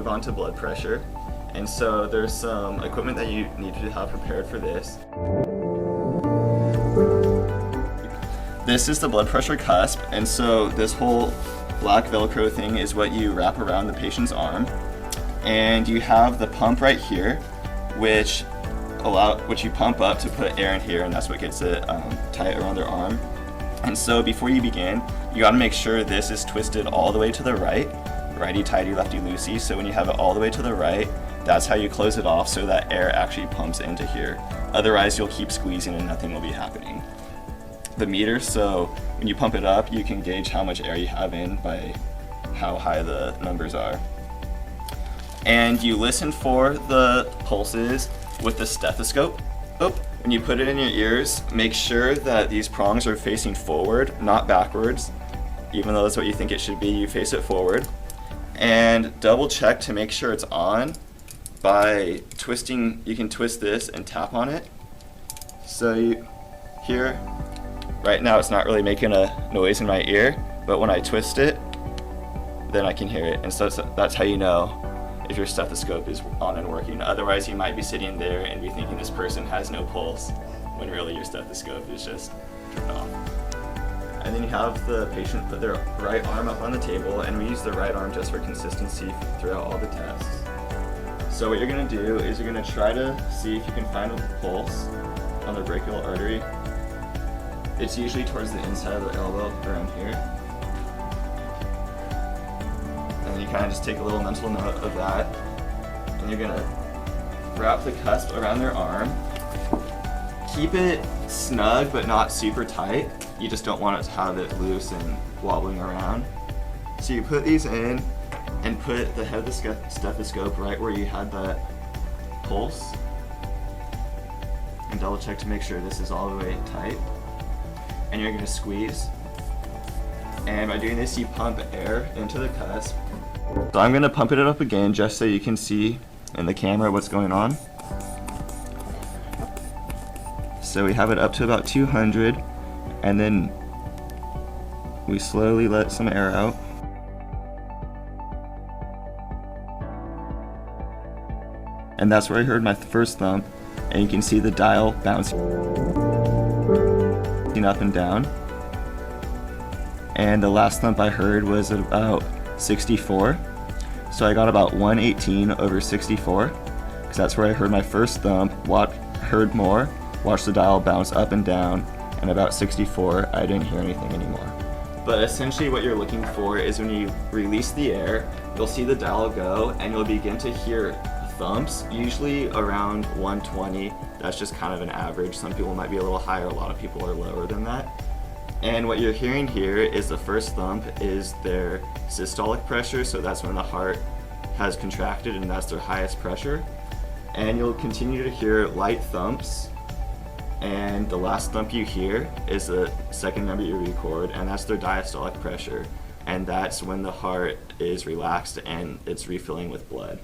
on to blood pressure. And so there's some equipment that you need to have prepared for this. This is the blood pressure cusp, and so this whole black Velcro thing is what you wrap around the patient's arm. And you have the pump right here, which you pump up to put air in here, and that's what gets it tight around their arm. And so before you begin, you gotta make sure this is twisted all the way to the right, righty-tighty, lefty-loosey. So when you have it all the way to the right, that's how you close it off so that air actually pumps into here. Otherwise, you'll keep squeezing and nothing will be happening. The meter, so when you pump it up, you can gauge how much air you have in by how high the numbers are. And you listen for the pulses with the stethoscope. When you put it in your ears, make sure that these prongs are facing forward, not backwards. Even though that's what you think it should be, you face it forward. And double check to make sure it's on by twisting. You can twist this and tap on it. So you hear, right now it's not really making a noise in my ear, but when I twist it, then I can hear it. And so that's how you know if your stethoscope is on and working. Otherwise, you might be sitting there and be thinking this person has no pulse, when really your stethoscope is just turned off. And then you have the patient put their right arm up on the table, and we use the right arm just for consistency throughout all the tests. So what you're gonna do is you're gonna try to see if you can find a pulse on the brachial artery. It's usually towards the inside of the elbow, around here. And then you kind of just take a little mental note of that. And you're gonna wrap the cusp around their arm. Keep it snug, but not super tight. You just don't want it to have it loose and wobbling around. So you put these in and put the head of the stethoscope right where you had that pulse. And double check to make sure this is all the way tight. And you're gonna squeeze. And by doing this, you pump air into the cusp. So I'm gonna pump it up again just so you can see in the camera what's going on. So we have it up to about 200, and then we slowly let some air out. And that's where I heard my first thump, and you can see the dial bouncing up and down. And the last thump I heard was at about 64. So I got about 118 over 64, because that's where I heard my first thump, heard more, watched the dial bounce up and down, and about 64, I didn't hear anything anymore. But essentially what you're looking for is when you release the air, you'll see the dial go, and you'll begin to hear thumps, usually around 120. That's just kind of an average. Some people might be a little higher, a lot of people are lower than that. And what you're hearing here is the first thump is their systolic pressure, so that's when the heart has contracted and that's their highest pressure. And you'll continue to hear light thumps, and the last thump you hear is the second number you record, and that's their diastolic pressure. And that's when the heart is relaxed and it's refilling with blood.